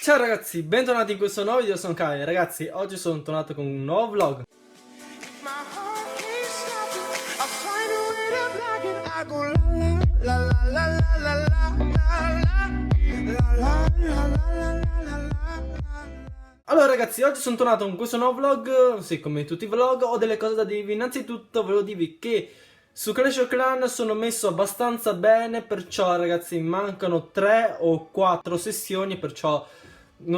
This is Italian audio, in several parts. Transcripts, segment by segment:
Ciao ragazzi, bentornati in questo nuovo video, sono Kai. Ragazzi, oggi sono tornato con un nuovo vlog. Allora ragazzi, oggi sono tornato con questo nuovo vlog. Sì, come tutti i vlog, ho delle cose da dirvi. Innanzitutto volevo dirvi che su Clash of Clans sono messo abbastanza bene, perciò ragazzi mancano 3 o 4 sessioni, perciò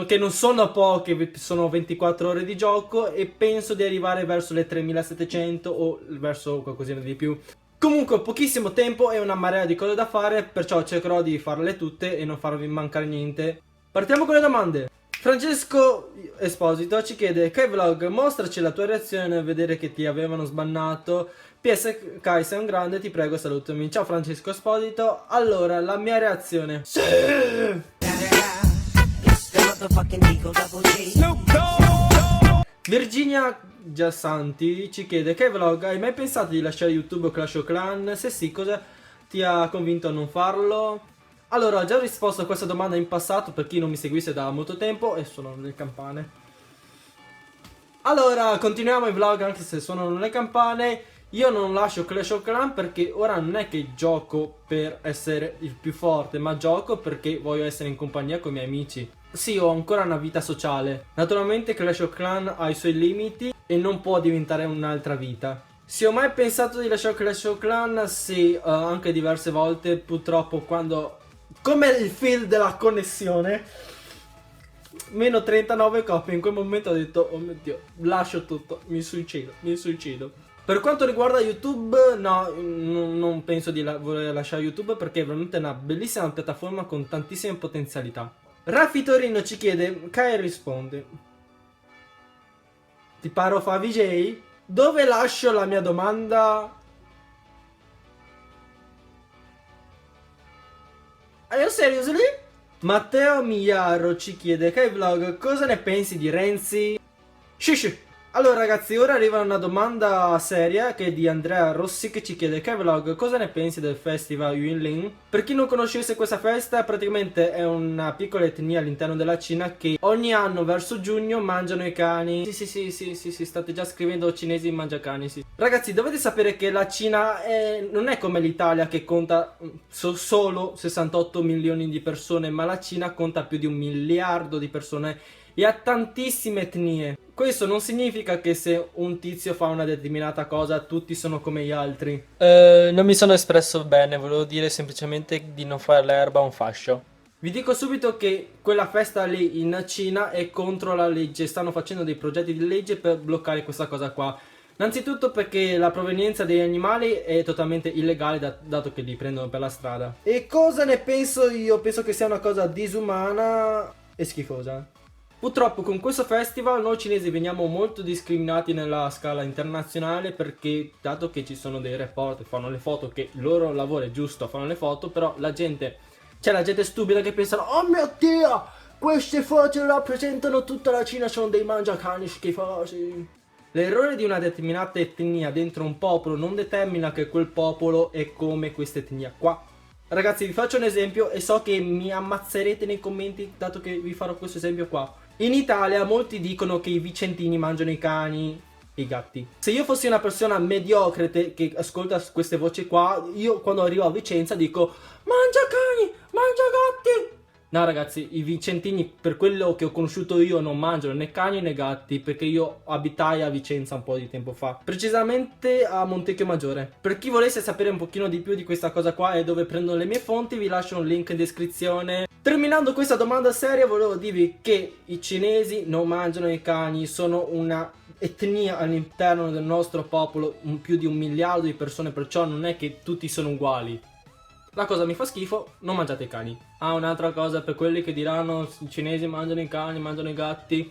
che non sono poche, sono 24 ore di gioco e penso di arrivare verso le 3700 o verso qualcosina di più. Comunque ho pochissimo tempo e una marea di cose da fare, perciò cercherò di farle tutte e non farvi mancare niente. Partiamo con le domande. Francesco Esposito ci chiede: Kai Vlog, mostraci la tua reazione nel vedere che ti avevano sbannato. PS Kai, sei un grande, ti prego salutami. Ciao Francesco Esposito. Allora, la mia reazione: sì! Virginia Giassanti ci chiede: Kai Vlog, hai mai pensato di lasciare YouTube o Clash of Clans? Se sì, cosa ti ha convinto a non farlo? Allora, ho già risposto a questa domanda in passato per chi non mi seguisse da molto tempo e suonano le campane. Allora, continuiamo i vlog anche se suonano le campane. Io non lascio Clash of Clans perché ora non è che gioco per essere il più forte, ma gioco perché voglio essere in compagnia con i miei amici. Sì, ho ancora una vita sociale. Naturalmente Clash of Clans ha i suoi limiti e non può diventare un'altra vita. Se ho mai pensato di lasciare Clash of Clans, sì, anche diverse volte. Purtroppo quando, come il feel della connessione, meno 39 coppie, in quel momento ho detto: oh mio Dio, lascio tutto, mi suicido. Per quanto riguarda YouTube, no, non penso di voler lasciare YouTube perché è veramente una bellissima piattaforma con tantissime potenzialità. Raffi Torino ci chiede, Kai risponde: ti paro fa VJ? Dove lascio la mia domanda? Are you seriously? Matteo Migliaro ci chiede, Kai Vlog, cosa ne pensi di Renzi? Shish! Allora ragazzi, ora arriva una domanda seria che è di Andrea Rossi che ci chiede: Kai Vlog, cosa ne pensi del festival Yunlin? Per chi non conoscesse questa festa, praticamente è una piccola etnia all'interno della Cina che ogni anno verso giugno mangiano i cani. Sì, state già scrivendo cinesi mangiacani, sì. Ragazzi, dovete sapere che la Cina non è come l'Italia che conta solo 68 milioni di persone, ma la Cina conta più di 1 miliardo di persone e ha tantissime etnie. Questo non significa che se un tizio fa una determinata cosa tutti sono come gli altri. Non mi sono espresso bene, volevo dire semplicemente di non fare l'erba un fascio. Vi dico subito che quella festa lì in Cina è contro la legge, stanno facendo dei progetti di legge per bloccare questa cosa qua. Innanzitutto perché la provenienza degli animali è totalmente illegale dato che li prendono per la strada. E cosa ne penso io? Penso che sia una cosa disumana e schifosa. Purtroppo con questo festival noi cinesi veniamo molto discriminati nella scala internazionale perché dato che ci sono dei reporter, fanno le foto, che il loro lavoro è giusto, fanno le foto, però la gente, c'è la gente stupida che pensano: oh mio Dio, queste foto rappresentano tutta la Cina, sono dei mangiacani schifosi. L'errore di una determinata etnia dentro un popolo non determina che quel popolo è come questa etnia qua. Ragazzi, vi faccio un esempio e so che mi ammazzerete nei commenti dato che vi farò questo esempio qua. In Italia molti dicono che i vicentini mangiano i cani e i gatti. Se io fossi una persona mediocre che ascolta queste voci qua, io quando arrivo a Vicenza dico: mangia cani, mangia gatti. No ragazzi, i vicentini, per quello che ho conosciuto io, non mangiano né cani né gatti, perché io abitai a Vicenza un po' di tempo fa, precisamente a Montecchio Maggiore. Per chi volesse sapere un pochino di più di questa cosa qua e dove prendo le mie fonti, vi lascio un link in descrizione. Terminando questa domanda seria, volevo dirvi che i cinesi non mangiano i cani, sono una etnia all'interno del nostro popolo, più di 1 miliardo di persone, perciò non è che tutti sono uguali. La cosa mi fa schifo, non mangiate i cani. Ah, un'altra cosa per quelli che diranno: i cinesi mangiano i cani, mangiano i gatti.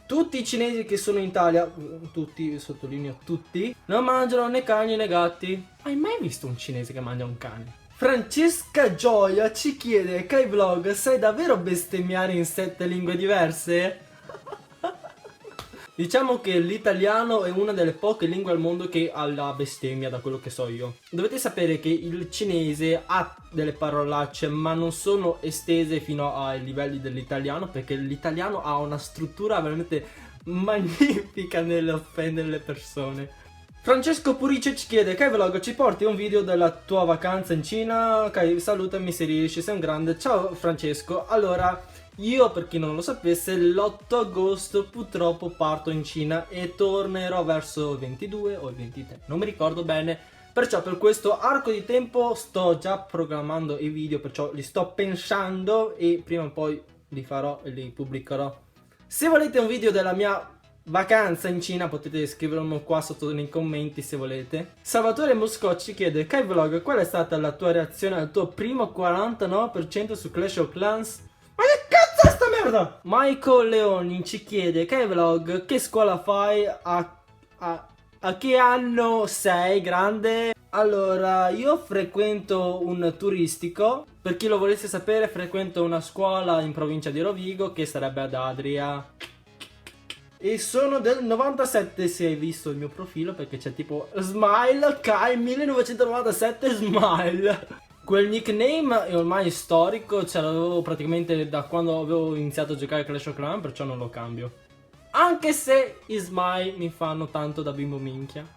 Tutti i cinesi che sono in Italia, tutti, sottolineo tutti, non mangiano né cani né gatti. Hai mai visto un cinese che mangia un cane? Francesca Gioia ci chiede: Kai Vlog, sai davvero bestemmiare in 7 lingue diverse? Diciamo che l'italiano è una delle poche lingue al mondo che ha la bestemmia, da quello che so io. Dovete sapere che il cinese ha delle parolacce, ma non sono estese fino ai livelli dell'italiano, perché l'italiano ha una struttura veramente magnifica nell'offendere le persone. Francesco Purice ci chiede: Kai Vlog, ci porti un video della tua vacanza in Cina? Kai, salutami se riesci, sei un grande. Ciao Francesco. Allora, io, per chi non lo sapesse, l'8 agosto purtroppo parto in Cina e tornerò verso il 22 o il 23, non mi ricordo bene. Perciò per questo arco di tempo sto già programmando i video, perciò li sto pensando e prima o poi li farò e li pubblicherò. Se volete un video della mia vacanza in Cina potete scriverlo qua sotto nei commenti se volete. Salvatore Moscocci chiede: Kai Vlog, qual è stata la tua reazione al tuo primo 49% su Clash of Clans? Ma che cazzo è sta merda? Michael Leoni ci chiede: Kai Vlog, che scuola fai? A che anno sei? Grande? Allora, io frequento un turistico. Per chi lo volesse sapere, frequento una scuola in provincia di Rovigo, che sarebbe ad Adria. E sono del 97, se hai visto il mio profilo, perché c'è tipo Smile Kai 1997 Smile. Quel nickname è ormai storico, ce l'avevo praticamente da quando avevo iniziato a giocare a Clash of Clans, perciò non lo cambio. Anche se i Smile mi fanno tanto da bimbo minchia.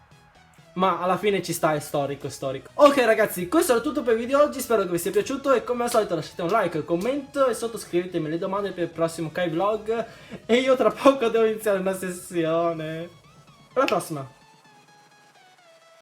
Ma alla fine ci sta, è storico, è storico. Ok ragazzi, questo era tutto per il video di oggi, spero che vi sia piaciuto e come al solito lasciate un like, un commento e sottoscrivetemi le domande per il prossimo Kai Vlog. E io tra poco devo iniziare una sessione. Alla prossima!